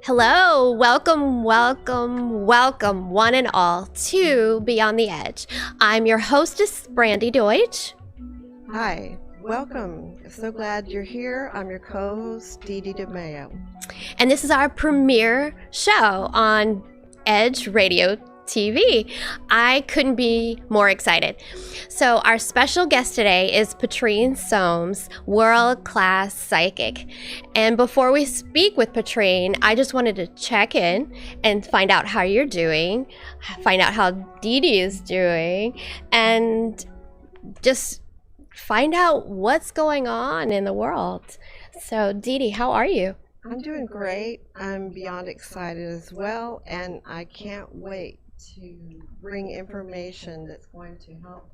Hello, welcome, one and all to Beyond the Edge. I'm your hostess, Brandy Deutsch. Hi, welcome. So glad you're here. I'm your co-host, Dee Dee DeMayo. And this is our premiere show on Edge Radio TV. I couldn't be more excited. So our special guest today is Patrine Soames, world-class psychic. And before we speak with Patrine, I just wanted to check in and find out how you're doing, find out how Dee Dee is doing, and just find out what's going on in the world. So Dee Dee, how are you? I'm doing great. I'm beyond excited as well, and I can't wait to bring information that's going to help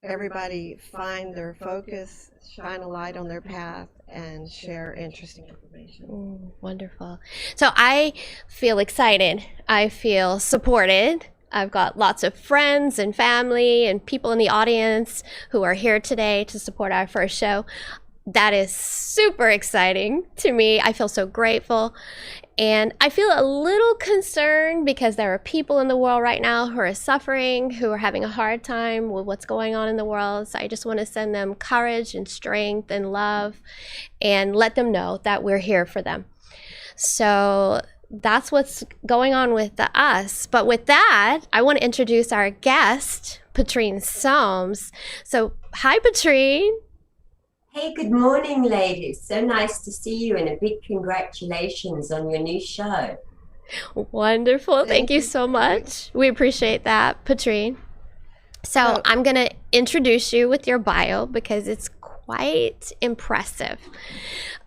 everybody find their focus, shine a light on their path, and share interesting information. Wonderful. So I feel excited. I feel supported. I've got lots of friends and family and people in the audience who are here today to support our first show. That is super exciting to me. I feel so grateful. And I feel a little concerned because there are people in the world right now who are suffering, who are having a hard time with what's going on in the world. So I just want to send them courage and strength and love and let them know that we're here for them. So that's what's going on with us. But with that, I want to introduce our guest, Patrine Soames. So hi, Patrine. Hey, good morning, ladies. So nice to see you, and a big congratulations on your new show. Wonderful. Thank you so much. We appreciate that, Patrine. So I'm going to introduce you with your bio because it's quite impressive.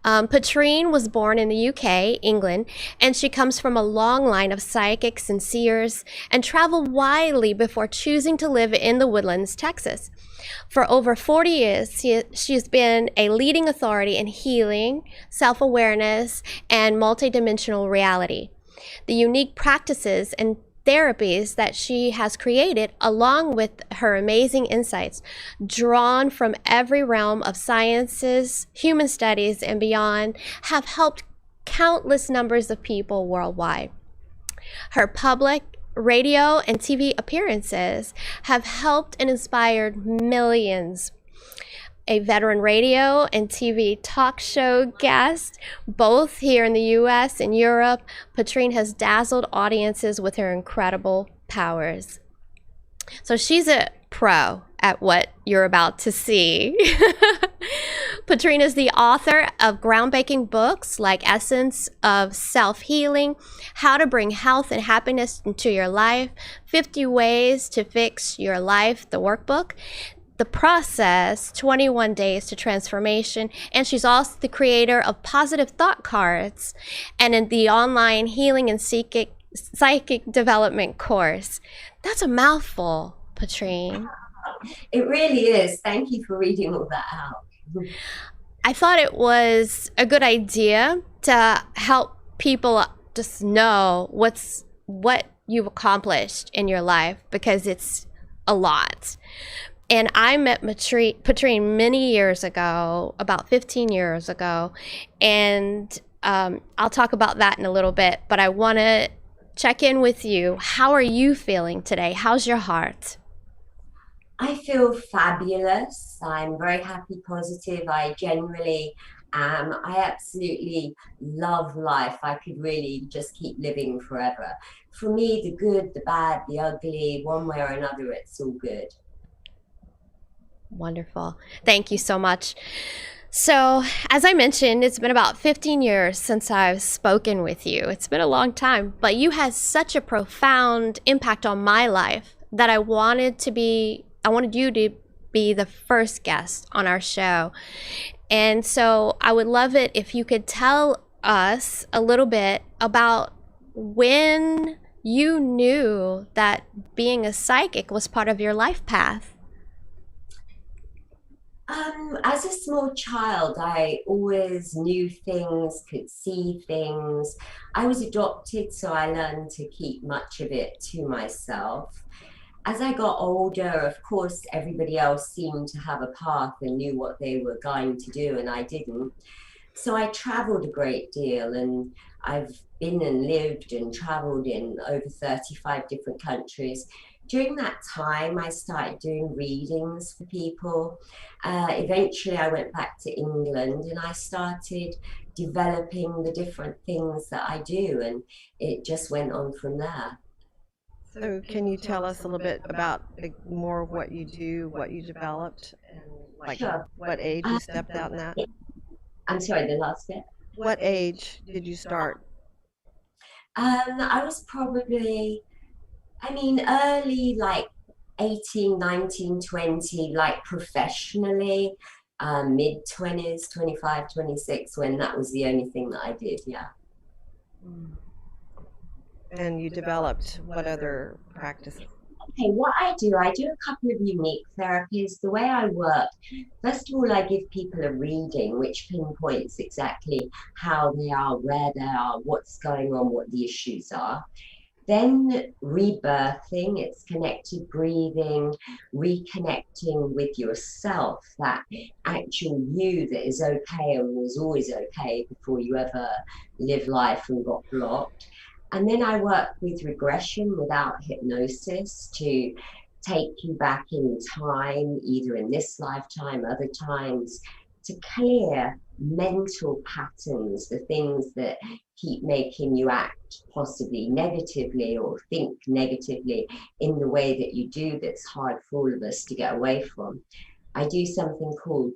Patrine was born in the UK, England, and she comes from a long line of psychics and seers and traveled widely before choosing to live in the Woodlands, Texas. For over 40 years, she's been a leading authority in healing, self-awareness, and multidimensional reality. The unique practices and therapies that she has created, along with her amazing insights, drawn from every realm of sciences, human studies, and beyond, have helped countless numbers of people worldwide. Her public radio and TV appearances have helped and inspired millions. A veteran radio and TV talk show guest, both here in the US and Europe, Patrine has dazzled audiences with her incredible powers. So she's a pro at what you're about to see. Patrine is the author of groundbreaking books like Essence of Self-Healing, How to Bring Health and Happiness into Your Life, 50 Ways to Fix Your Life, the workbook, The Process, 21 Days to Transformation, and she's also the creator of Positive Thought Cards and in the online Healing and Psychic Development course. That's a mouthful, Patrine. It really is. Thank you for reading all that out. I thought it was a good idea to help people just know what you've accomplished in your life, because it's a lot. And I met Patrine many years ago, about 15 years ago, and I'll talk about that in a little bit, but I want to check in with you. How are you feeling today? How's your heart? I feel fabulous. I'm very happy, positive. I generally am. I absolutely love life. I could really just keep living forever. For me, the good, the bad, the ugly, one way or another, it's all good. Wonderful. Thank you so much. So, as I mentioned, it's been about 15 years since I've spoken with you. It's been a long time, but you had such a profound impact on my life that I wanted you to be the first guest on our show. And so I would love it if you could tell us a little bit about when you knew that being a psychic was part of your life path. As a small child, I always knew things, could see things. I was adopted, so I learned to keep much of it to myself. As I got older, of course, everybody else seemed to have a path and knew what they were going to do, and I didn't. So I traveled a great deal, and I've been and lived and traveled in over 35 different countries. During that time, I started doing readings for people. Eventually, I went back to England and I started developing the different things that I do, and it just went on from there. So can you tell us a little bit about more of what you do, what you developed, and like Sure. what age you stepped out in that? I'm sorry, the last bit. What age did you start? I was probably, I mean, early, like 18, 19, 20, like professionally, mid 20s, 25, 26, when that was the only thing that I did. Yeah. And you developed what other practices? Okay, what I do a couple of unique therapies. The way I work, first of all, I give people a reading which pinpoints exactly how they are, where they are, what's going on, what the issues are. Then rebirthing, it's connected breathing, reconnecting with yourself, that actual you that is okay and was always okay before you ever lived life and got blocked. And then I work with regression without hypnosis to take you back in time, either in this lifetime, other times, to clear mental patterns, the things that keep making you act possibly negatively or think negatively in the way that you do, that's hard for all of us to get away from. I do something called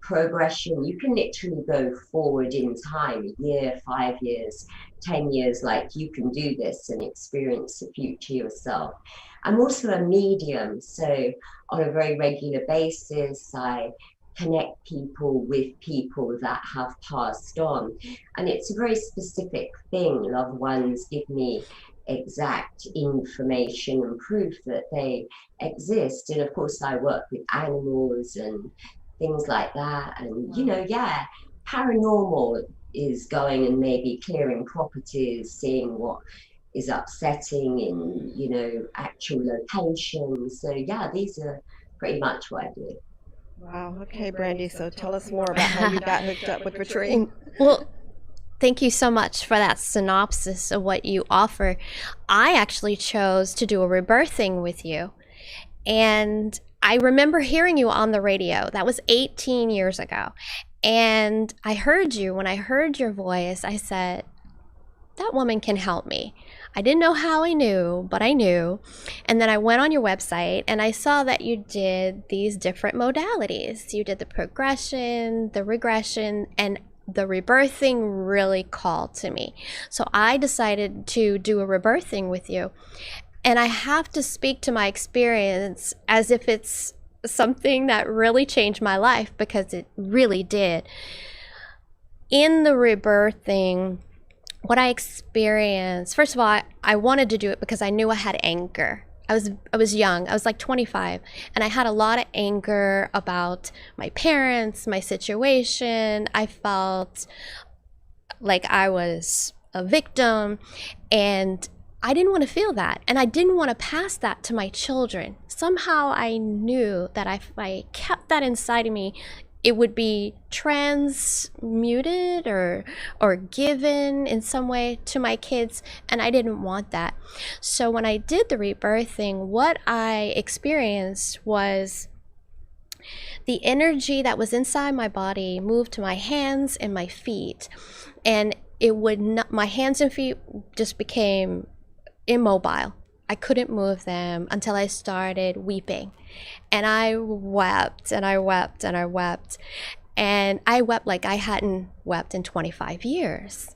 progression. You can literally go forward in time, a year, 5 years, 10 years, like you can do this and experience the future yourself. I'm also a medium, so on a very regular basis, I connect people with people that have passed on. And it's a very specific thing. Loved ones give me exact information and proof that they exist. And of course, I work with animals and things like that. And, you know, yeah, paranormal is going and maybe clearing properties, seeing what is upsetting in, you know, actual locations. So, yeah, these are pretty much what I do. Wow. Okay, Brandy. So tell us more about how you got hooked up with Patrine. Well, thank you so much for that synopsis of what you offer. I actually chose to do a rebirthing with you. And I remember hearing you on the radio. That was 18 years ago. And I heard you. When I heard your voice, I said, that woman can help me. I didn't know how I knew, but I knew. And then I went on your website and I saw that you did these different modalities. You did the progression, the regression, and the rebirthing really called to me. So I decided to do a rebirthing with you. And I have to speak to my experience as if it's something that really changed my life, because it really did. In the rebirthing, what I experienced, first of all, I wanted to do it because I knew I had anger. I was young. I was like 25, and I had a lot of anger about my parents, my situation. I felt like I was a victim, and I didn't want to feel that, and I didn't want to pass that to my children. Somehow I knew that if I kept that inside of me, it would be transmuted or given in some way to my kids, and I didn't want that. So when I did the rebirthing, what I experienced was the energy that was inside my body moved to my hands and my feet, and it would not, my hands and feet just became immobile. I couldn't move them until I started weeping. And I wept and I wept and I wept. And I wept like I hadn't wept in 25 years.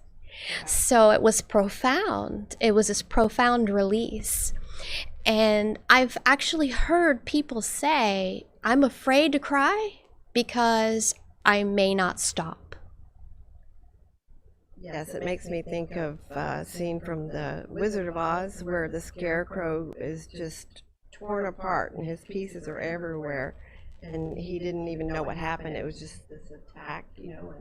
So it was profound. It was this profound release. And I've actually heard people say, I'm afraid to cry because I may not stop. Yes, it makes me think of a scene from The Wizard of Oz where the scarecrow is just torn apart and his pieces are everywhere, and he didn't even know what happened. It was just this attack, you know,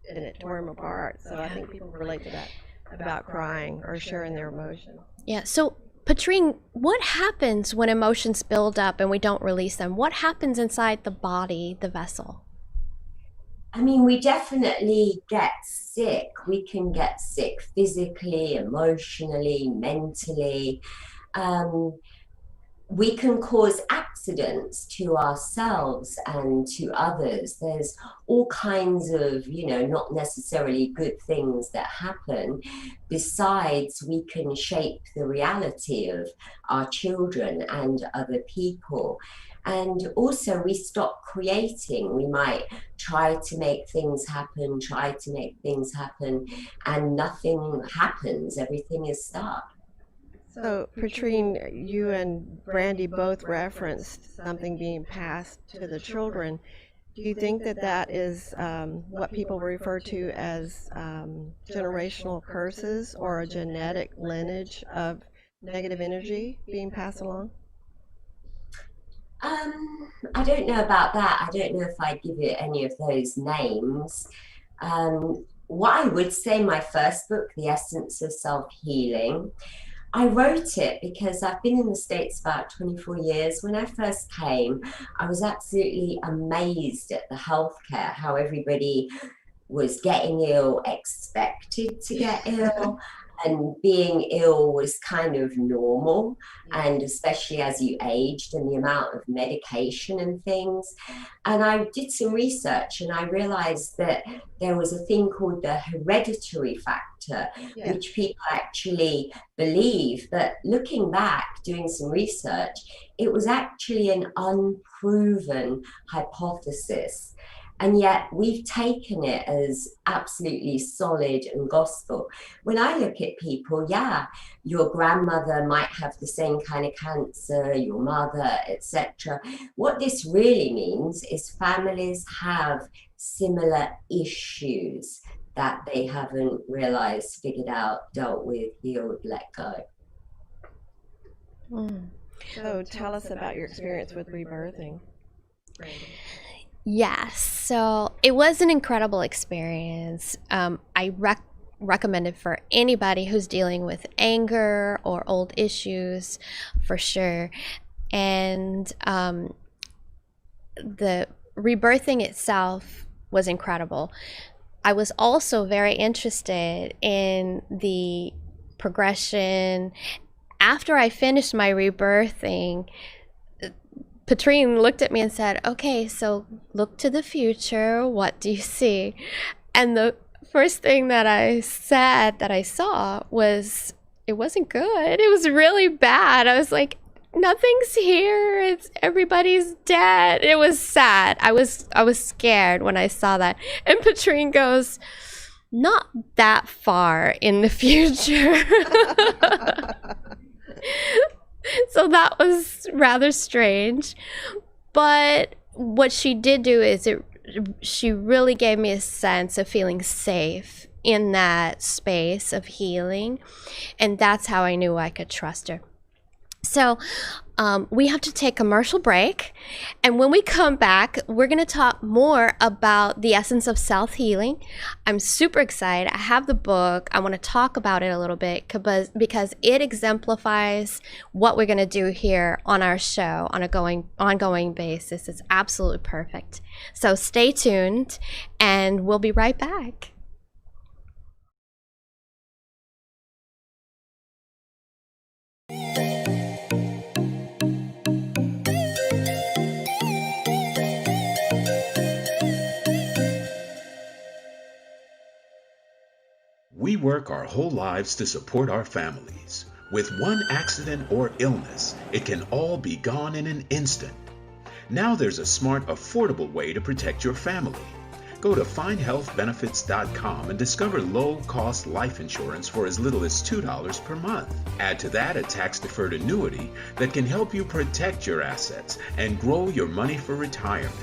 and it tore him apart. So I think people relate to that about crying or sharing their emotions. Yeah, so Patrine, what happens when emotions build up and we don't release them? What happens inside the body, the vessel? I mean, we definitely get sick. We can get sick physically, emotionally, mentally. Um, we can cause accidents to ourselves and to others. There's all kinds of, not necessarily good things that happen. Besides, we can shape the reality of our children and other people. And also, we stop creating. We might try to make things happen, and nothing happens. Everything is stuck. So, Patrine, you and Brandy both referenced something being passed to the children. Do you think that that is what people refer to as generational curses or a genetic lineage of negative energy being passed along? I don't know about that. I don't know if I'd give it any of those names. What I would say, my first book, The Essence of Self-Healing, I wrote it because I've been in the States about 24 years. When I first came, I was absolutely amazed at the healthcare, how everybody was getting ill, expected to get ill, and being ill was kind of normal. And especially as you aged, and the amount of medication and things. And I did some research and I realized that there was a thing called the hereditary factor, which people actually believe. But looking back, doing some research, it was actually an unproven hypothesis. And yet we've taken it as absolutely solid and gospel. When I look at people, your grandmother might have the same kind of cancer, your mother, etc. What this really means is families have similar issues that they haven't realized, figured out, dealt with, healed, let go. So tell us about your experience with rebirthing. Yes, so it was an incredible experience. I recommend it for anybody who's dealing with anger or old issues, for sure. And the rebirthing itself was incredible. I was also very interested in the progression. After I finished my rebirthing, Patrine looked at me and said, okay, so look to the future. What do you see? And the first thing that I said that I saw was, it wasn't good. It was really bad. I was like, nothing's here. Everybody's dead. It was sad. I was scared when I saw that. And Patrine goes, not that far in the future. So that was rather strange. But what she did do is she really gave me a sense of feeling safe in that space of healing. And that's how I knew I could trust her. So we have to take a commercial break. And when we come back, we're going to talk more about the essence of self-healing. I'm super excited. I have the book. I want to talk about it a little bit because it exemplifies what we're going to do here on our show on an ongoing basis. It's absolutely perfect. So stay tuned and we'll be right back. We work our whole lives to support our families. With one accident or illness, it can all be gone in an instant. Now there's a smart, affordable way to protect your family. Go to findhealthbenefits.com and discover low-cost life insurance for as little as $2 per month. Add to that a tax-deferred annuity that can help you protect your assets and grow your money for retirement.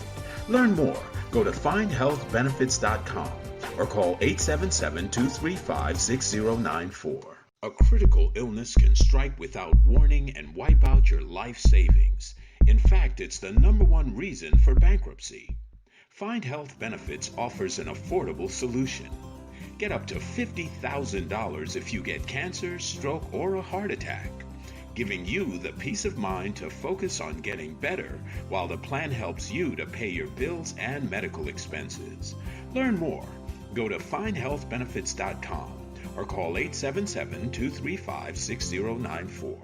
Learn more. Go to findhealthbenefits.com. or call 877-235-6094. A critical illness can strike without warning and wipe out your life savings. In fact, it's the #1 reason for bankruptcy. Find Health Benefits offers an affordable solution. Get up to $50,000 if you get cancer, stroke, or a heart attack, giving you the peace of mind to focus on getting better while the plan helps you to pay your bills and medical expenses. Learn more. Go to findhealthbenefits.com or call 877-235-6094.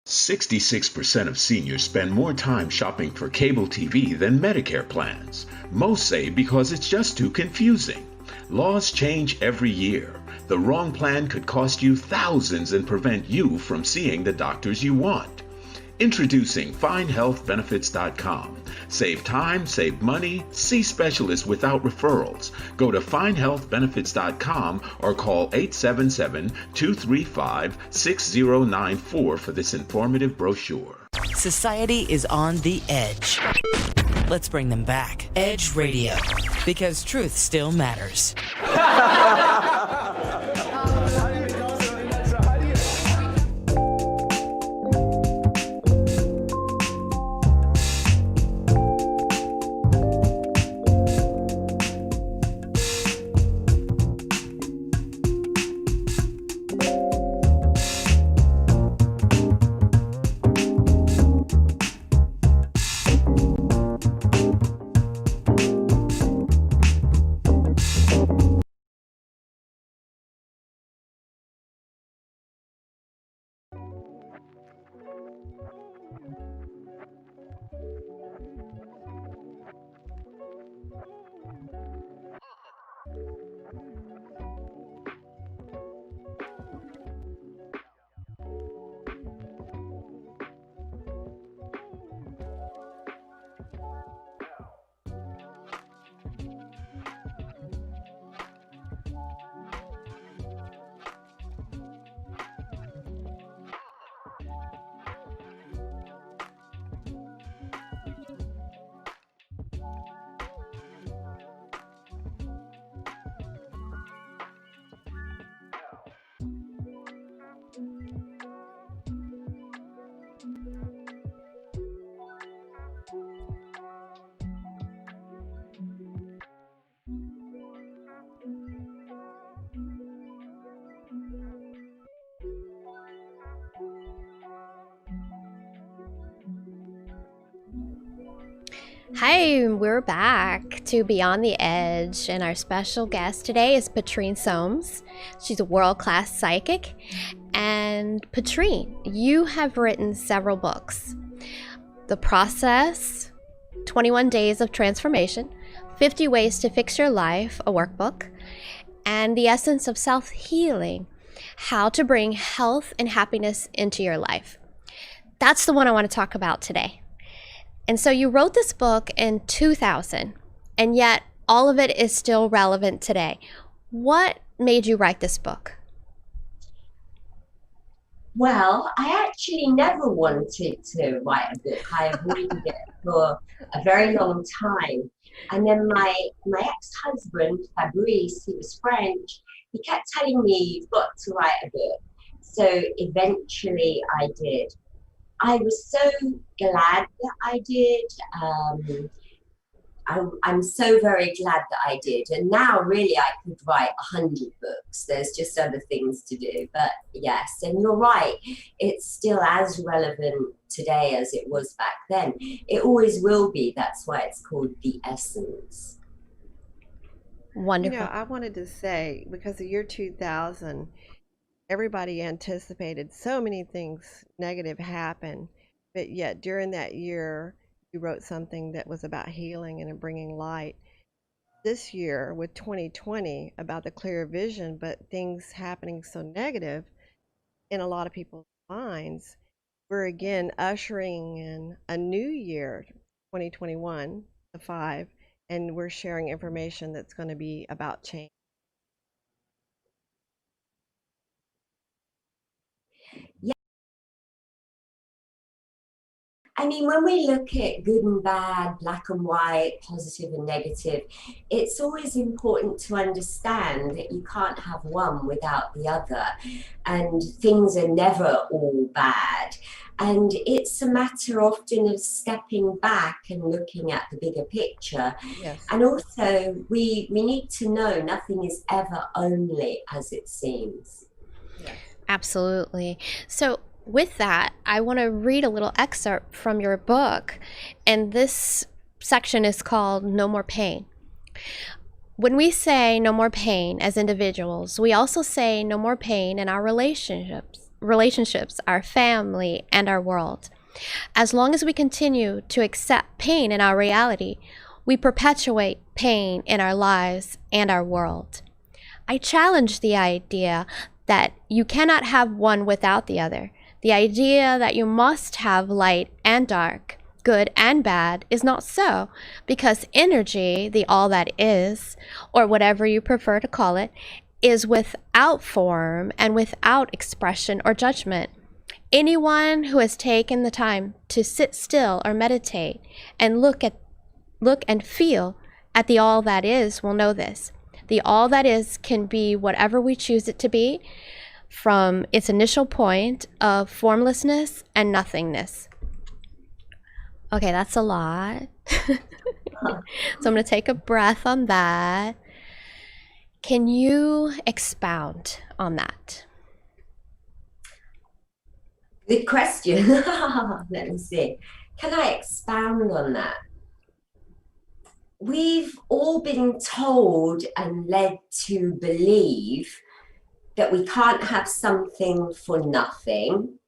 66% of seniors spend more time shopping for cable TV than Medicare plans. Most say because it's just too confusing. Laws change every year. The wrong plan could cost you thousands and prevent you from seeing the doctors you want. Introducing findhealthbenefits.com. Save time, save money, see specialists without referrals. Go to findhealthbenefits.com or call 877-235-6094 for this informative brochure. Society is on the edge. Let's bring them back. Edge Radio, because truth still matters. Hi, we're back to Beyond the Edge, and our special guest today is Patrine Soames. She's a world-class psychic. And Patrine, you have written several books. The Process, 21 Days of Transformation, 50 Ways to Fix Your Life, a workbook, and The Essence of Self-Healing, How to Bring Health and Happiness into Your Life. That's the one I want to talk about today. And so you wrote this book in 2000, and yet all of it is still relevant today. What made you write this book? Well, I actually never wanted to write a book. I avoided it for a very long time. And then my ex-husband, Fabrice, he was French, he kept telling me, you've got to write a book. So eventually I did. I was so glad that I did. I'm so very glad that I did. And now really I could write 100 books. There's just other things to do. But yes, and you're right. It's still as relevant today as it was back then. It always will be. That's why it's called The Essence. Wonderful. You know, I wanted to say, because the year 2000, everybody anticipated so many things negative happen, but yet during that year, you wrote something that was about healing and bringing light. This year, with 2020, about the clear vision, but things happening so negative in a lot of people's minds, we're again ushering in a new year, 2021, the 5, and we're sharing information that's going to be about change. I mean, when we look at good and bad, black and white, positive and negative, it's always important to understand that you can't have one without the other. And things are never all bad. And it's a matter often of stepping back and looking at the bigger picture. Yes. And also, we need to know nothing is ever only as it seems. Yes. Absolutely. So with that, I want to read a little excerpt from your book, and this section is called No More Pain. when we say no more pain as individuals, we also say no more pain in our relationships, our family, and our world. As long as we continue to accept pain in our reality, we perpetuate pain in our lives and our world. I challenge the idea that you cannot have one without the other. The idea that you must have light and dark, good and bad, is not so, because energy, the all that is, or whatever you prefer to call it, is without form and without expression or judgment. Anyone who has taken the time to sit still or meditate and look and feel at the all that is will know this. The all that is can be whatever we choose it to be, from its initial point of formlessness and nothingness. Okay, that's a lot. So I'm going to take a breath on that. Can you expound on that? Good question. Let me see. Can I expound on that? We've all been told and led to believe that we can't have something for nothing,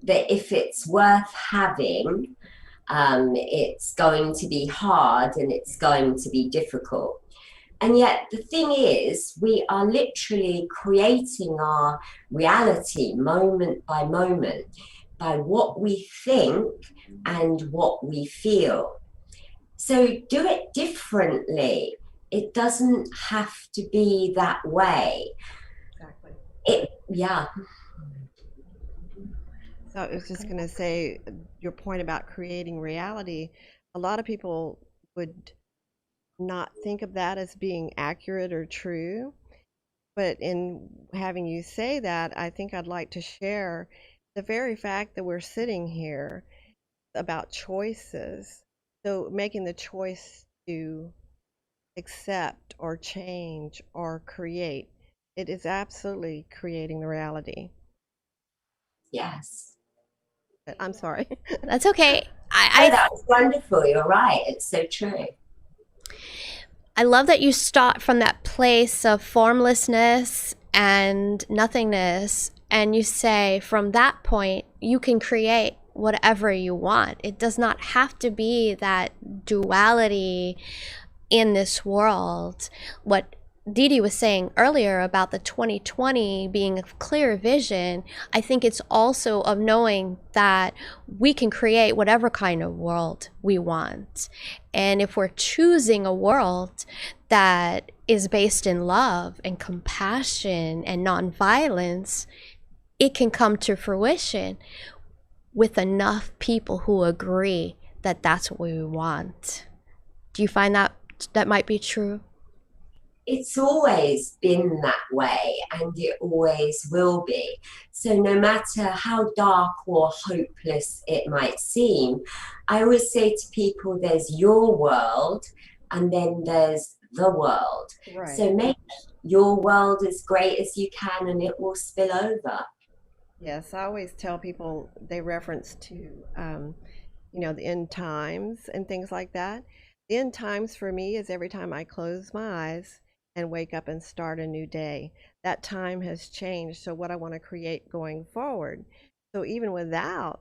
that if it's worth having, it's going to be hard and it's going to be difficult. And yet the thing is, we are literally creating our reality moment by moment by what we think and what we feel. So do it differently. It doesn't have to be that way. Exactly. Yeah. So I was just going to say, your point about creating reality, a lot of people would not think of that as being accurate or true. But in having you say that, I think I'd like to share the very fact that we're sitting here about choices. So making the choice to accept or change or create, it is absolutely creating the reality. Yes. I'm sorry. That's okay. Oh, that was wonderful. You're right. It's so true. I love that you start from that place of formlessness and nothingness, and you say from that point you can create whatever you want. It does not have to be that duality in this world. What Dee was saying earlier about the 2020 being a clear vision, I think it's also of knowing that we can create whatever kind of world we want. And if we're choosing a world that is based in love and compassion and nonviolence, it can come to fruition with enough people who agree that that's what we want. Do you find that might be true? It's always been that way, and it always will be. So no matter how dark or hopeless it might seem, I always say to people, there's your world and then there's the world. Right. So make your world as great as you can and it will spill over. Yes, I always tell people, they reference to, the end times and things like that. The end times for me is every time I close my eyes and wake up and start a new day. That time has changed. So what I want to create going forward. So even without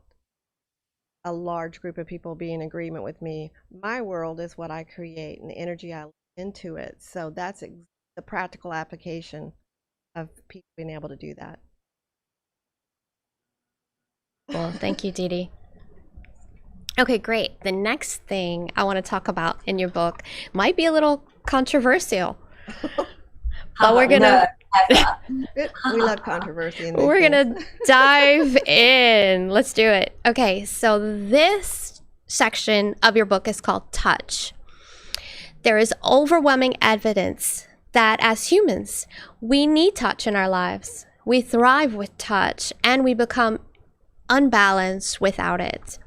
a large group of people being in agreement with me, my world is what I create and the energy I let into it. So that's the practical application of people being able to do that. Well, thank you, Dee. Okay, great. The next thing I want to talk about in your book might be a little controversial. But we're gonna we love controversy. We're gonna dive in. Let's do it. Okay, so this section of your book is called Touch. There is overwhelming evidence that as humans, we need touch in our lives. We thrive with touch and we become unbalanced without it.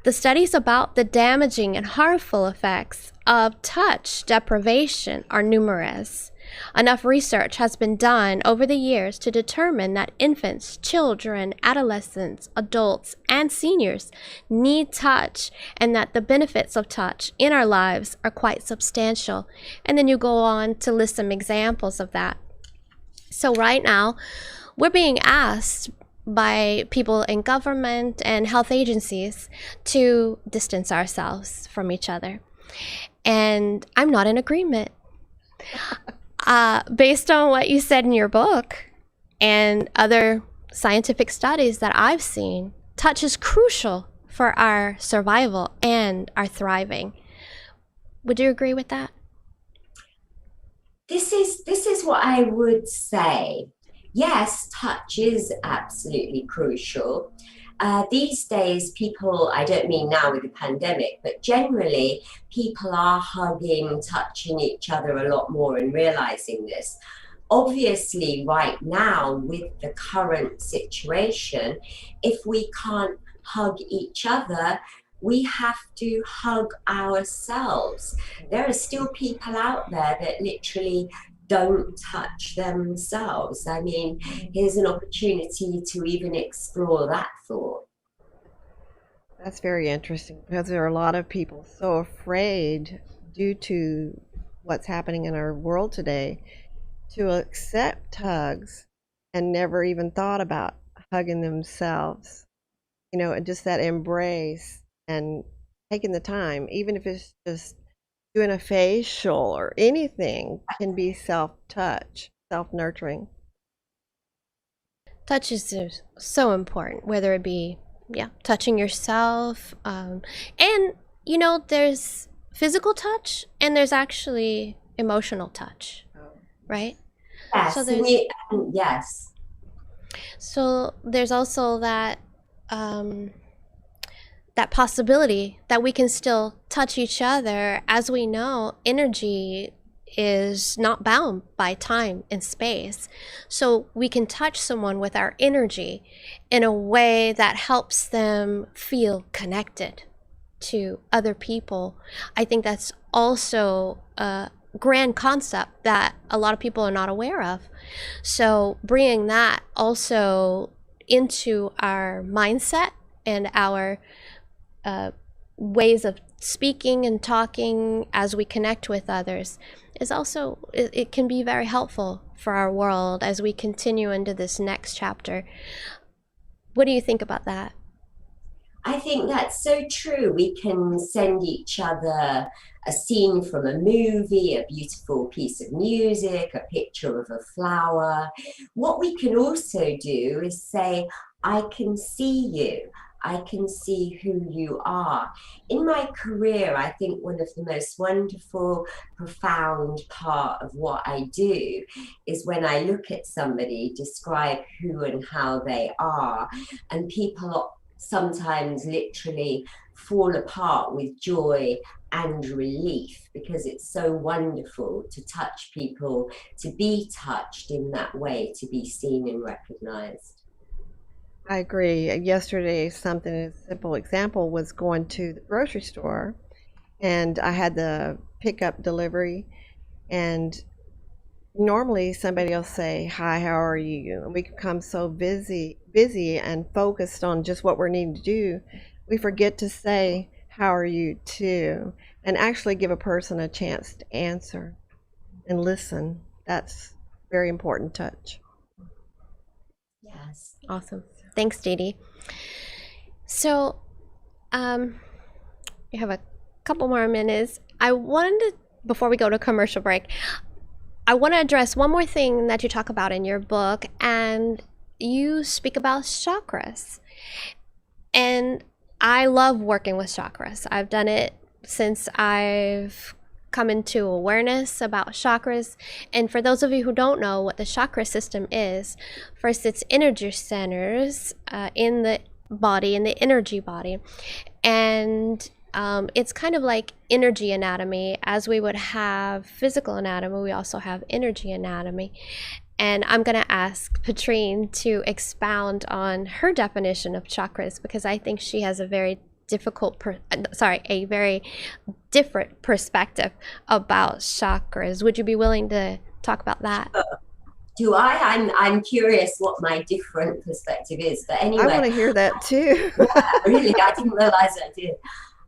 The studies about the damaging and harmful effects of touch deprivation are numerous. Enough research has been done over the years to determine that infants, children, adolescents, adults, and seniors need touch, and that the benefits of touch in our lives are quite substantial. And then you go on to list some examples of that. So right now, we're being asked by people in government and health agencies to distance ourselves from each other. And I'm not in agreement. Based on what you said in your book and other scientific studies that I've seen, touch is crucial for our survival and our thriving. Would you agree with that? This is what I would say. Yes, touch is absolutely crucial. These days, people, I don't mean now with the pandemic, but generally, people are hugging, touching each other a lot more and realizing this. Obviously, right now, with the current situation, if we can't hug each other, we have to hug ourselves. There are still people out there that literally don't touch themselves. I mean, here's an opportunity to even explore that thought. That's very interesting because there are a lot of people so afraid due to what's happening in our world today to accept hugs and never even thought about hugging themselves. You know, and just that embrace and taking the time, even if it's just doing a facial or anything, can be self-touch, self-nurturing. Touch is so important, whether it be, touching yourself. And, you know, there's physical touch and there's actually emotional touch, right? Yes, So there's, yes. So there's also that that possibility that we can still touch each other. As we know, energy is not bound by time and space. So we can touch someone with our energy in a way that helps them feel connected to other people. I think that's also a grand concept that a lot of people are not aware of. So bringing that also into our mindset and our ways of speaking and talking as we connect with others is also, it can be very helpful for our world as we continue into this next chapter. What do you think about that? I think that's so true. We can send each other a scene from a movie, a beautiful piece of music, a picture of a flower. What we can also do is say, I can see you. I can see who you are. In my career, I think one of the most wonderful, profound part of what I do is when I look at somebody, describe who and how they are, and people sometimes literally fall apart with joy and relief, because it's so wonderful to touch people, to be touched in that way, to be seen and recognized. I agree. Yesterday, something, a simple example was going to the grocery store, and I had the pickup delivery, and normally somebody will say, hi, how are you? And we become so busy and focused on just what we're needing to do, we forget to say, how are you too? And actually give a person a chance to answer and listen. That's very important touch. Yes. Awesome. Thanks, Dee Dee. So, we have a couple more minutes. I wanted to, before we go to commercial break, I want to address one more thing that you talk about in your book, and you speak about chakras. And I love working with chakras. I've done it since I've come into awareness about chakras. And for those of you who don't know what the chakra system is, first it's energy centers in the body, in the energy body. And it's kind of like energy anatomy. As we would have physical anatomy, we also have energy anatomy. And I'm going to ask Patrine to expound on her definition of chakras, because I think she has a very very different perspective about chakras. Would you be willing to talk about that. Do I? I'm curious what my different perspective is. But anyway, I want to hear that too. really, I didn't realize I did.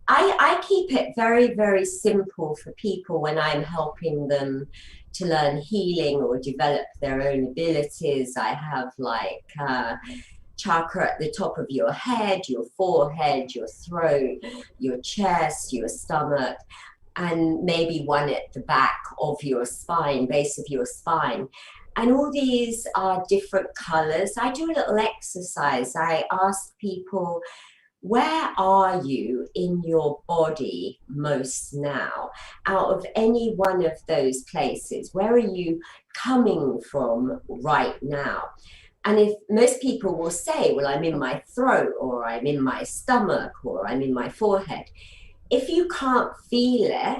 I keep it very, very simple for people when I'm helping them to learn healing or develop their own abilities. I have like chakra at the top of your head, your forehead, your throat, your chest, your stomach, and maybe one at the back of your spine, base of your spine. And all these are different colors. I do a little exercise. I ask people, where are you in your body most now? Out of any one of those places, where are you coming from right now? And if most people will say, well, I'm in my throat, or I'm in my stomach, or I'm in my forehead. If you can't feel it,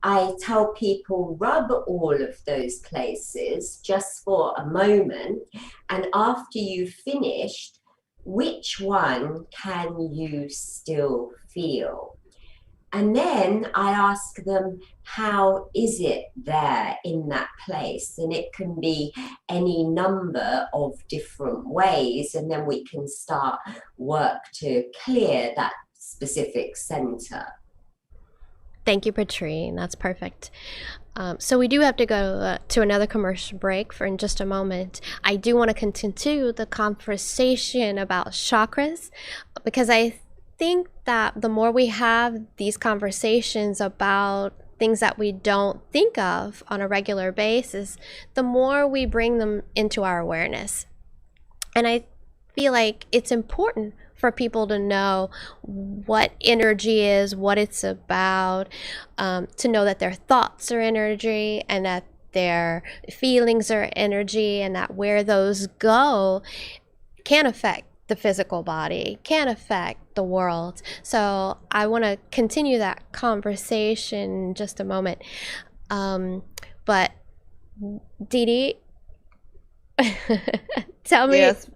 I tell people rub all of those places just for a moment. And after you've finished, which one can you still feel? And then I ask them, how is it there in that place? And it can be any number of different ways. And then we can start work to clear that specific center. Thank you, Patrine. That's perfect. So we do have to go to another commercial break for in just a moment. I do want to continue the conversation about chakras, because I think that the more we have these conversations about things that we don't think of on a regular basis, the more we bring them into our awareness. And I feel like it's important for people to know what energy is, what it's about, to know that their thoughts are energy and that their feelings are energy, and that where those go can affect the physical body, can affect the world. So I want to continue that conversation in just a moment. But Dee Dee, tell me. Yes.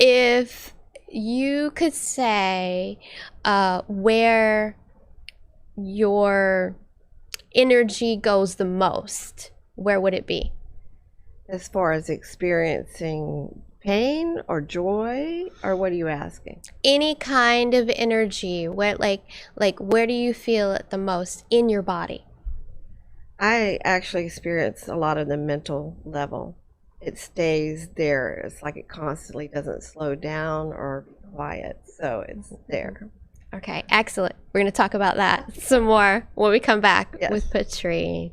If you could say where your energy goes the most, where would it be? As far as experiencing pain or joy, or what are you asking? Any kind of energy, where like where do you feel it the most in your body? I actually experience a lot of the mental level. It stays there. It's like it constantly doesn't slow down or be quiet. So it's there. Okay, excellent. We're going to talk about that some more when we come back Yes. with Patrine.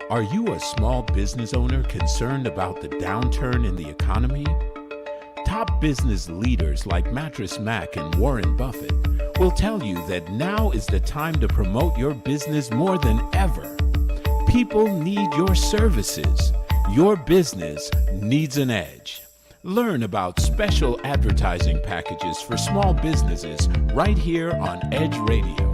Are you a small business owner concerned about the downturn in the economy? Top business leaders like Mattress Mac and Warren Buffett will tell you that now is the time to promote your business more than ever. People need your services. Your business needs an edge. Learn about special advertising packages for small businesses right here on Edge Radio.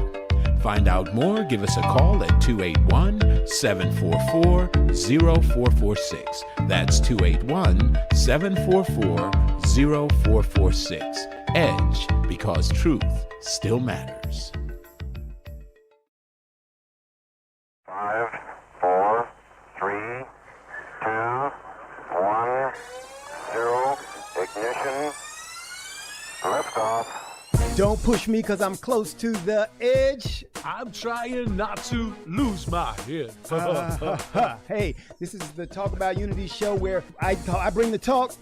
Find out more, give us a call at 281-744-0446. That's 281-744-0446. Edge, because truth still matters. 5, 4, 3, 2, 1, 0, ignition, liftoff. Don't push me because I'm close to the edge. I'm trying not to lose my head. Hey, this is the Talk About Unity show where I bring the talk,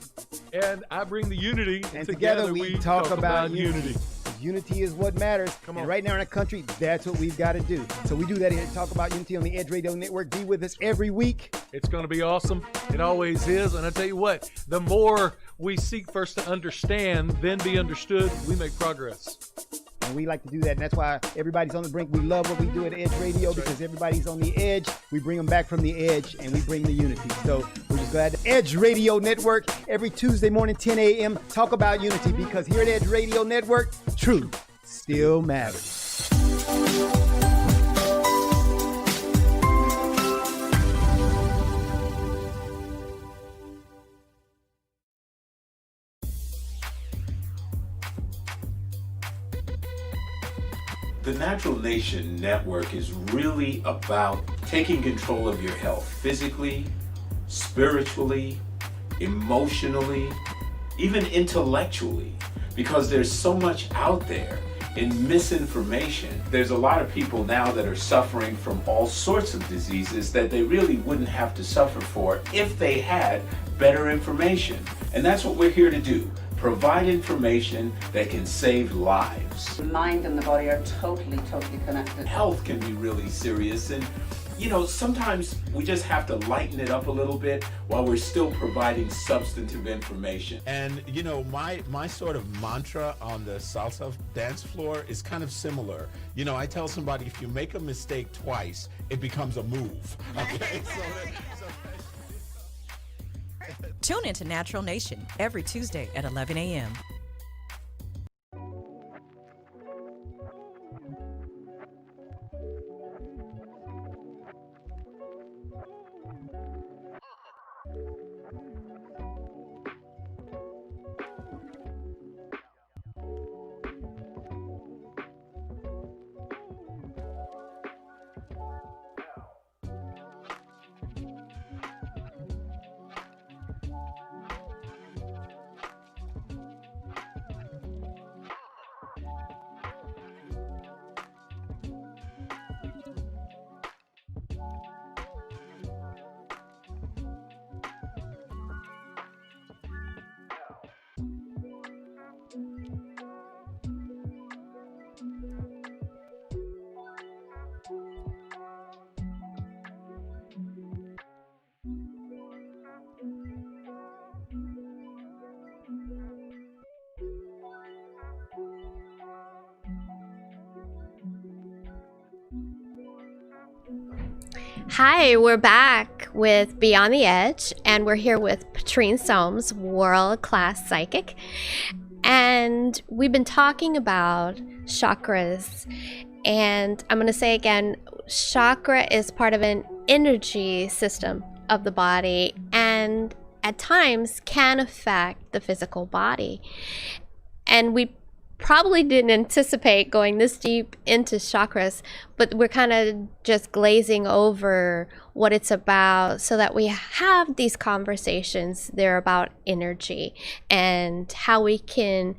And I bring the unity, and together we talk about unity. unity. Unity is what matters. Come on. And right now in our country, that's what we've got to do. So we do that here at Talk About Unity on the Edge Radio Network. Be with us every week. It's going to be awesome. It always is. And I tell you what, the more we seek first to understand, then be understood, we make progress. And we like to do that. And that's why everybody's on the brink. We love what we do at Edge Radio because everybody's on the edge. We bring them back from the edge and we bring the unity. So we're just Glad Edge Radio Network every Tuesday morning, 10 a.m. Talk about unity, because here at Edge Radio Network, truth still matters. The Natural Nation Network is really about taking control of your health physically, spiritually, emotionally, even intellectually, because there's so much out there in misinformation. There's a lot of people now that are suffering from all sorts of diseases that they really wouldn't have to suffer for if they had better information. And that's what we're here to do. Provide information that can save lives. The mind and the body are totally connected. Health can be really serious, and sometimes we just have to lighten it up a little bit while we're still providing substantive information. And my sort of mantra on the salsa dance floor is kind of similar. I tell somebody, if you make a mistake twice, it becomes a move. Okay? Tune into Natural Nation every Tuesday at 11 a.m. Hi, we're back with Beyond the Edge, and we're here with Patrine Soames, world-class psychic. And we've been talking about chakras. And I'm going to say again, chakra is part of an energy system of the body, and at times can affect the physical body. And we probably didn't anticipate going this deep into chakras, but we're kind of just glazing over what it's about so that we have these conversations. They're about energy and how we can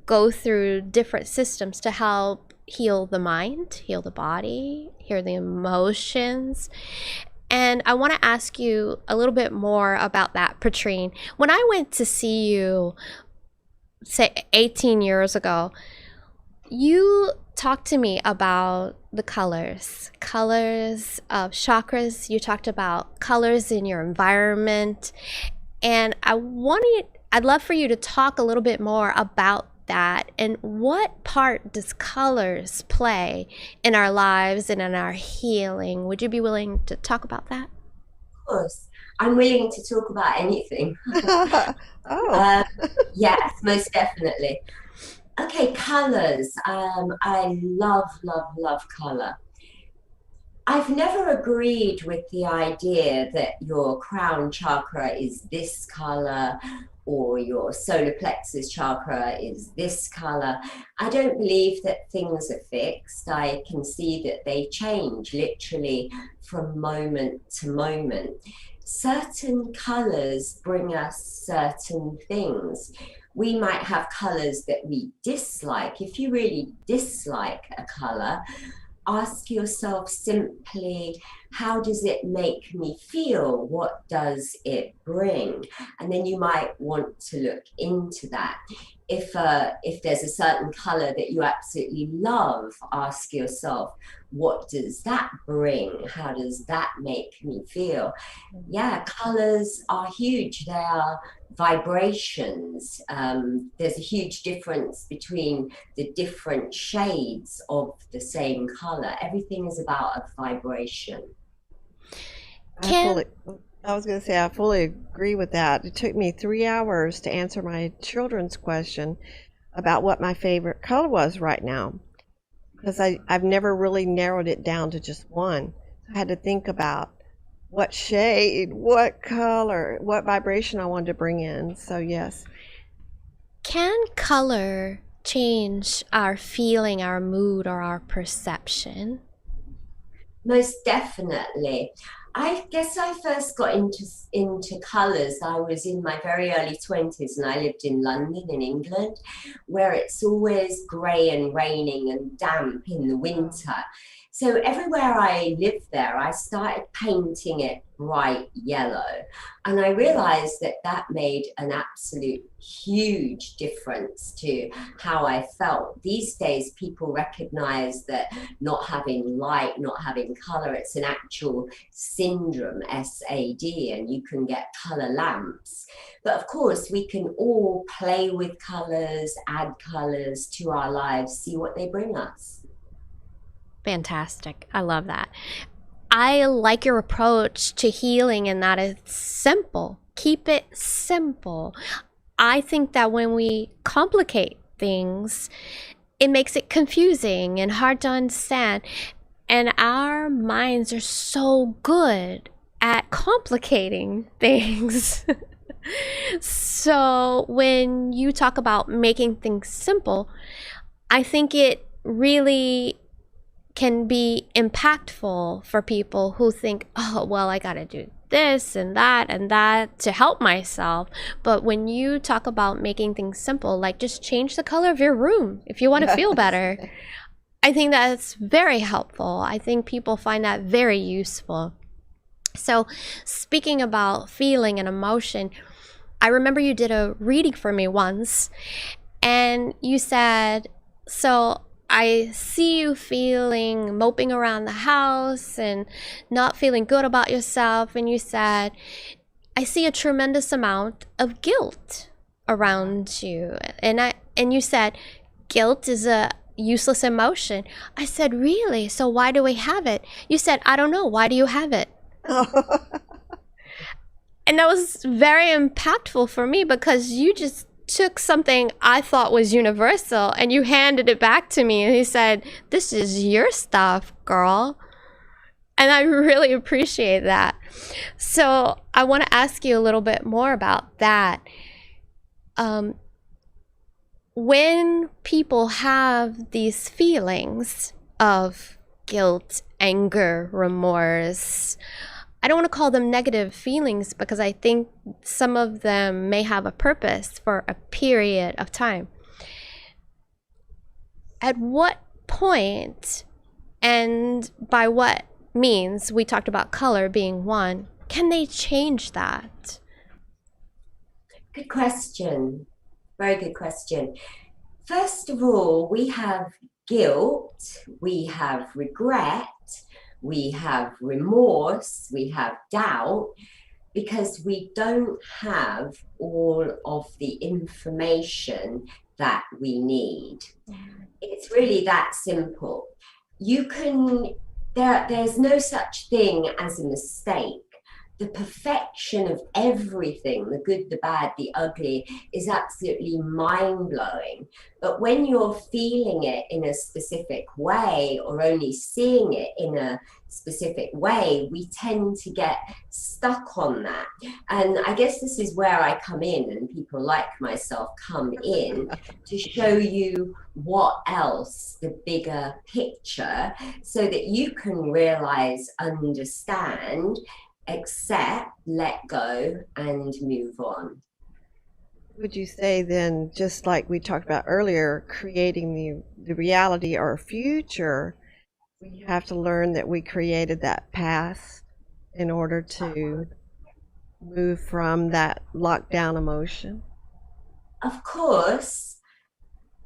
go through different systems to help heal the mind, heal the body, heal the emotions. And I want to ask you a little bit more about that, Patrine. When I went to see you, say 18 years ago, you talked to me about the colors of chakras. You talked about colors in your environment, and I'd love for you to talk a little bit more about that and what part does colors play in our lives and in our healing. Would you be willing to talk about that? Of course. I'm willing to talk about anything. Yes, most definitely. Okay, colors. I love color. I've never agreed with the idea that your crown chakra is this color or your solar plexus chakra is this color. I don't believe that things are fixed. I can see that they change literally from moment to moment. Certain colors bring us certain things. We might have colors that we dislike. If you really dislike a color, ask yourself simply, how does it make me feel? What does it bring? And then you might want to look into that. If there's a certain color that you absolutely love, ask yourself, what does that bring? How does that make me feel? Yeah, colors are huge. They are vibrations. There's a huge difference between the different shades of the same color. Everything is about a vibration. I was going to say, I fully agree with that. It took me 3 hours to answer my children's question about what my favorite color was right now, because I've never really narrowed it down to just one. I had to think about what shade, what color, what vibration I wanted to bring in. So yes. Can color change our feeling, our mood, or our perception? Most definitely. I guess I first got into colours. I was in my very early 20s and I lived in London in England, where it's always grey and raining and damp in the winter. So everywhere I lived there, I started painting it bright yellow. And I realized that that made an absolute huge difference to how I felt. These days, people recognize that not having light, not having color, it's an actual syndrome, SAD, and you can get color lamps. But of course, we can all play with colors, add colors to our lives, see what they bring us. Fantastic. I love that. I like your approach to healing in that it's simple. Keep it simple. I think that when we complicate things, it makes it confusing and hard to understand. And our minds are so good at complicating things. So when you talk about making things simple, I think it really can be impactful for people who think, oh, well, I gotta do this and that to help myself. But when you talk about making things simple, like just change the color of your room if you want to feel better, I think that's very helpful. I think people find that very useful. So speaking about feeling and emotion, I remember you did a reading for me once and you said, so I see you moping around the house and not feeling good about yourself. And you said, I see a tremendous amount of guilt around you. And you said, guilt is a useless emotion. I said, really? So why do we have it? You said, I don't know. Why do you have it? And that was very impactful for me because you just took something I thought was universal and you handed it back to me and he said, this is your stuff, girl. And I really appreciate that. So I want to ask you a little bit more about that. When people have these feelings of guilt, anger, remorse, I don't want to call them negative feelings because I think some of them may have a purpose for a period of time. At what point, and by what means, we talked about color being one, can they change that? Good question. Very good question. First of all, we have guilt, we have regret, we have remorse, we have doubt, because we don't have all of the information that we need. It's really that simple. There's no such thing as a mistake. The perfection of everything, the good, the bad, the ugly, is absolutely mind-blowing. But when you're feeling it in a specific way or only seeing it in a specific way, we tend to get stuck on that. And I guess this is where I come in, and people like myself come in to show you what else, the bigger picture, so that you can realize, understand, accept, let go, and move on. Would you say then, just like we talked about earlier, creating the reality or future, we have to learn that we created that past in order to move from that lockdown emotion? Of course,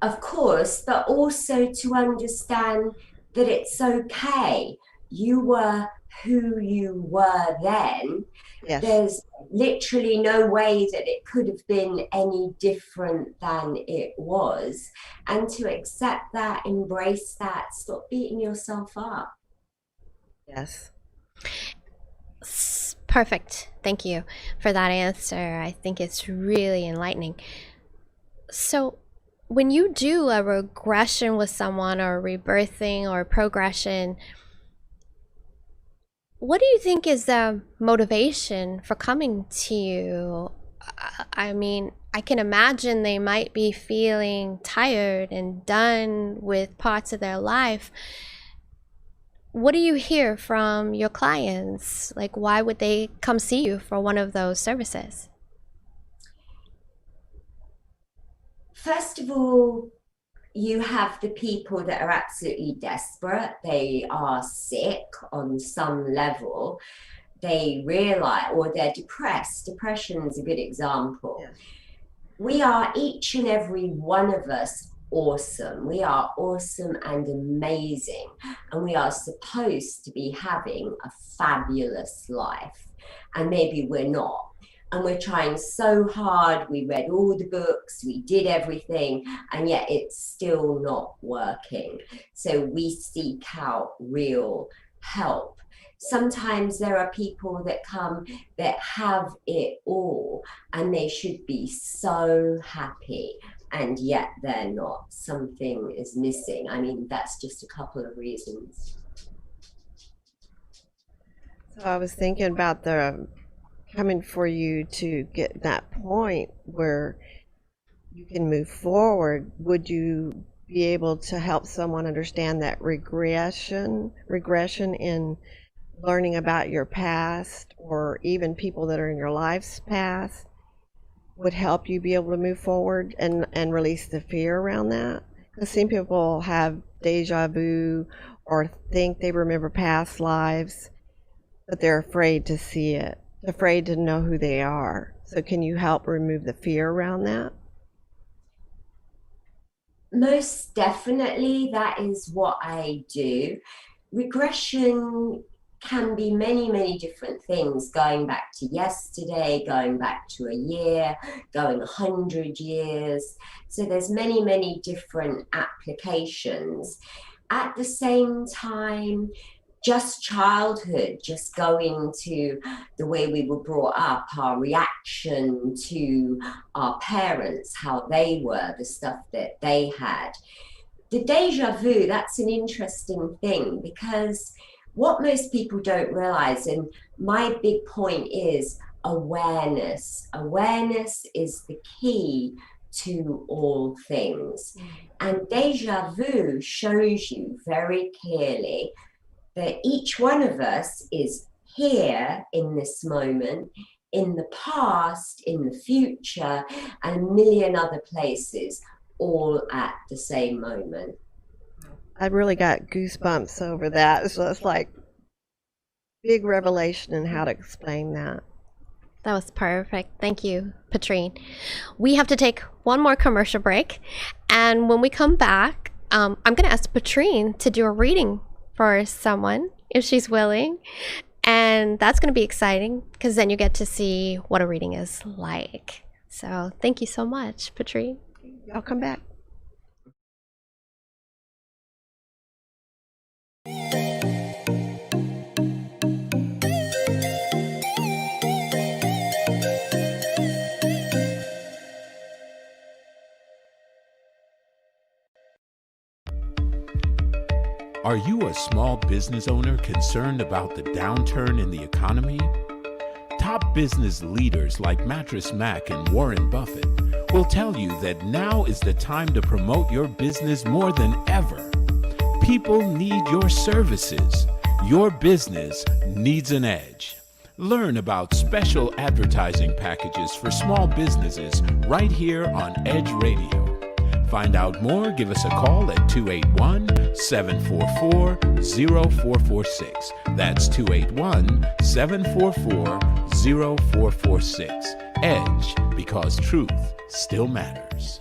but also to understand that it's okay. You were who you were then. Yes. There's literally no way that it could have been any different than it was. And to accept that, embrace that, stop beating yourself up. Yes. Perfect. Thank you for that answer. I think it's really enlightening. So, when you do a regression with someone, or rebirthing or progression, what do you think is the motivation for coming to you? I mean, I can imagine they might be feeling tired and done with parts of their life. What do you hear from your clients? Like, why would they come see you for one of those services? First of all, you have the people that are absolutely desperate. They are sick on some level. They realize, or they're depressed. Depression is a good example. Yes. We are, each and every one of us, awesome. We are awesome and amazing. And we are supposed to be having a fabulous life. And maybe we're not. And we're trying so hard. We read all the books, we did everything, and yet it's still not working. So we seek out real help. Sometimes there are people that come that have it all and they should be so happy, and yet they're not. Something is missing. I mean, that's just a couple of reasons. So I was thinking about the coming for you to get that point where you can move forward. Would you be able to help someone understand that regression in learning about your past, or even people that are in your life's past, would help you be able to move forward and release the fear around that? Because some people have deja vu or think they remember past lives, but they're afraid to see it, afraid to know who they are. So can you help remove the fear around that? Most definitely, that is what I do. Regression can be many, many different things, going back to yesterday, going back to a year, going 100 years. So there's many, many different applications. At the same time, just childhood, just going to the way we were brought up, our reaction to our parents, how they were, the stuff that they had. The deja vu, that's an interesting thing, because what most people don't realize, and my big point is awareness. Awareness is the key to all things. And deja vu shows you very clearly that each one of us is here in this moment, in the past, in the future, and a million other places, all at the same moment. I really got goosebumps over that. So it's like big revelation in how to explain that. That was perfect. Thank you, Patrine. We have to take one more commercial break. And when we come back, I'm going to ask Patrine to do a reading for someone, if she's willing. And that's going to be exciting, because then you get to see what a reading is like. So thank you so much, Patrine. I'll come back. Are you a small business owner concerned about the downturn in the economy? Top business leaders like Mattress Mac and Warren Buffett will tell you that now is the time to promote your business more than ever. People need your services. Your business needs an edge. Learn about special advertising packages for small businesses right here on Edge Radio. Find out more, give us a call at 281-744-0446. That's 281-744-0446. Edge, because truth still matters.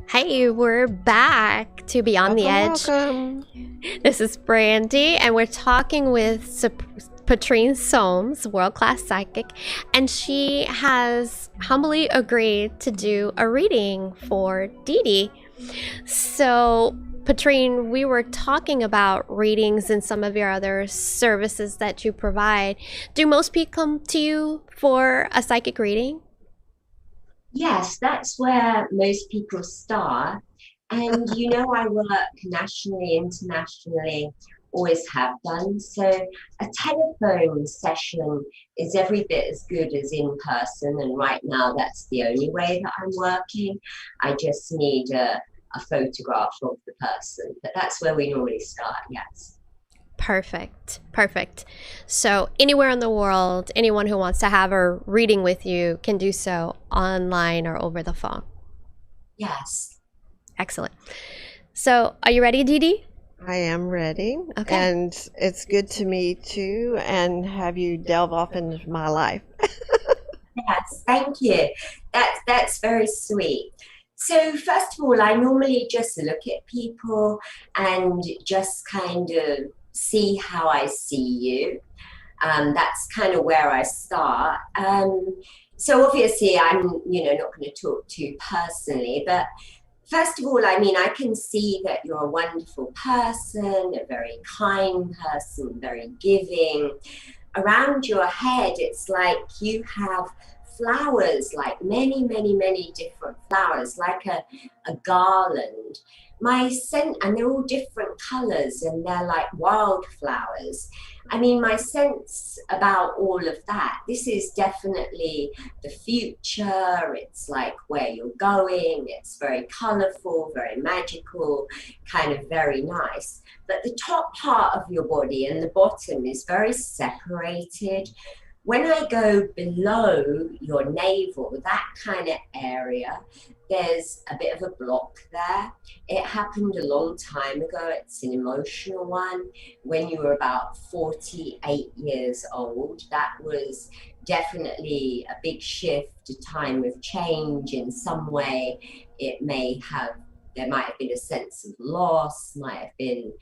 Hey, we're back to Beyond the Edge. Welcome. This is Brandy, and we're talking with Patrine Soames, world-class psychic, and she has humbly agreed to do a reading for Dee Dee. So, Patrine, we were talking about readings and some of your other services that you provide. Do most people come to you for a psychic reading? Yes, that's where most people start. And you know, I work nationally, internationally, always have done. So a telephone session is every bit as good as in person. And right now, that's the only way that I'm working. I just need a photograph of the person. But that's where we normally start, yes. Perfect. So anywhere in the world, anyone who wants to have a reading with you can do so online or over the phone. Yes. Excellent. So are you ready, Dee Dee? I am ready. Okay. And it's good to meet you and have you delve off into my life. Yes, thank you. That's very sweet. So first of all, I normally just look at people and just kind of see how I see you. That's kind of where I start. So obviously I'm, not going to talk to you personally, but first of all, I mean, I can see that you're a wonderful person, a very kind person, very giving. Around your head, it's like you have flowers, like many, many, many different flowers, like a garland. My scent, and they're all different colors and they're like wildflowers. I mean, my sense about all of that, this is definitely the future. It's like where you're going. It's very colorful, very magical, kind of very nice. But the top part of your body and the bottom is very separated. When I go below your navel, that kind of area, there's a bit of a block there. It happened a long time ago. It's an emotional one. When you were about 48 years old, that was definitely a big shift, a time of change in some way. There might have been a sense of loss, might have been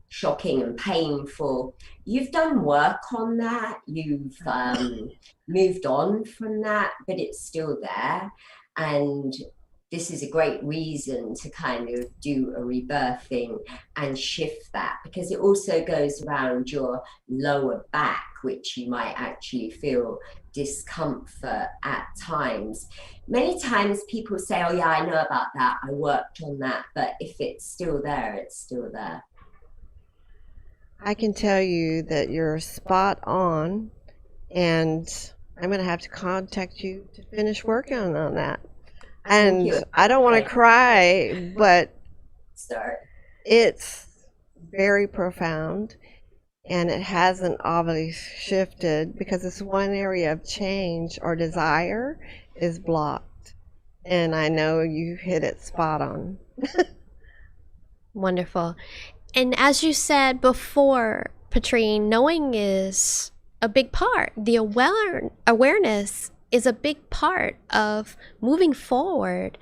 shocking and painful. You've done work on that. You've moved on from that, but it's still there. And this is a great reason to kind of do a rebirthing and shift that, because it also goes around your lower back, which you might actually feel discomfort at times. Many times people say, oh yeah, I know about that, I worked on that, but if it's still there, it's still there. I can tell you that you're spot on, and I'm going to have to contact you to finish working on that. And I don't want to cry, but it's very profound, and it hasn't obviously shifted because it's one area of change or desire is blocked. And I know you hit it spot on. Wonderful. And as you said before, Patrine, knowing is a big part. The awareness is a big part of moving forward.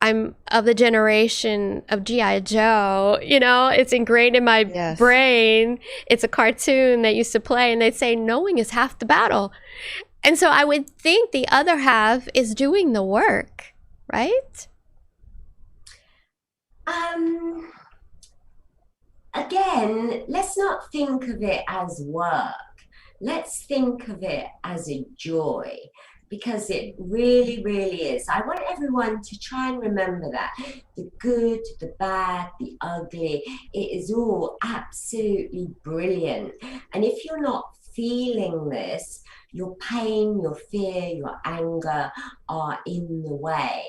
I'm of the generation of G.I. Joe, it's ingrained in my brain. It's a cartoon that used to play, and they'd say knowing is half the battle. And so I would think the other half is doing the work, right? Again, let's not think of it as work. Let's think of it as a joy, because it really, really is. I want everyone to try and remember that. The good, the bad, the ugly, it is all absolutely brilliant. And if you're not feeling this, your pain, your fear, your anger are in the way.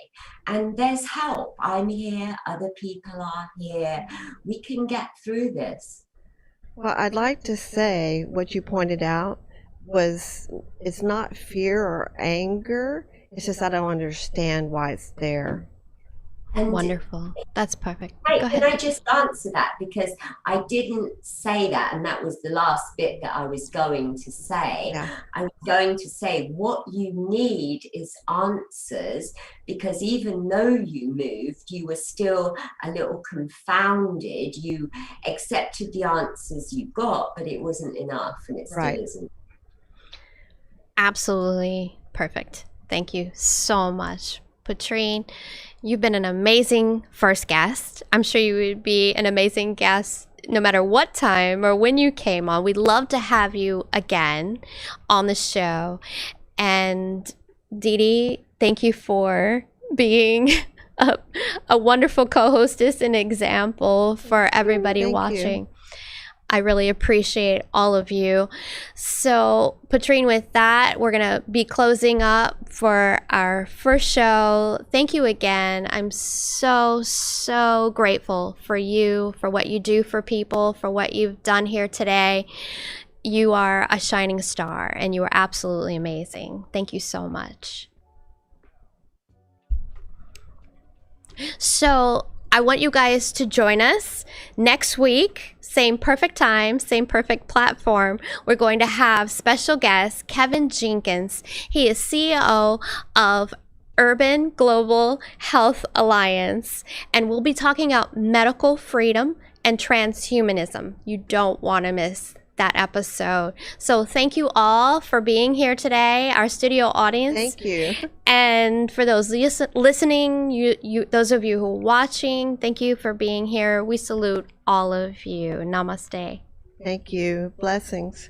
And there's help. I'm here, other people are here. We can get through this. Well, I'd like to say what you pointed out was it's not fear or anger. It's just I don't understand why it's there. And Wonderful. That's perfect. Right, Go can ahead. I just answer that? Because I didn't say that, and that was the last bit that I was going to say. Yeah. I was going to say what you need is answers, because even though you moved, you were still a little confounded. You accepted the answers you got, but it wasn't enough, and it still Right. isn't. Absolutely perfect. Thank you so much, Patrine. You've been an amazing first guest. I'm sure you would be an amazing guest no matter what time or when you came on. We'd love to have you again on the show. And Dee Dee, thank you for being a wonderful co-hostess and example for everybody Thank you. watching. I really appreciate all of you. So, Patrine, with that, we're going to be closing up for our first show. Thank you again. I'm so, so grateful for you, for what you do for people, for what you've done here today. You are a shining star, and you are absolutely amazing. Thank you so much. So, I want you guys to join us next week. Same perfect time, same perfect platform. We're going to have special guest Kevin Jenkins. He is CEO of Urban Global Health Alliance, and we'll be talking about medical freedom and transhumanism. You don't want to miss that episode. So thank you all for being here today, our studio audience. Thank you. And for those listening, you those of you who are watching, thank you for being here. We salute all of you. Namaste. Thank you. Blessings.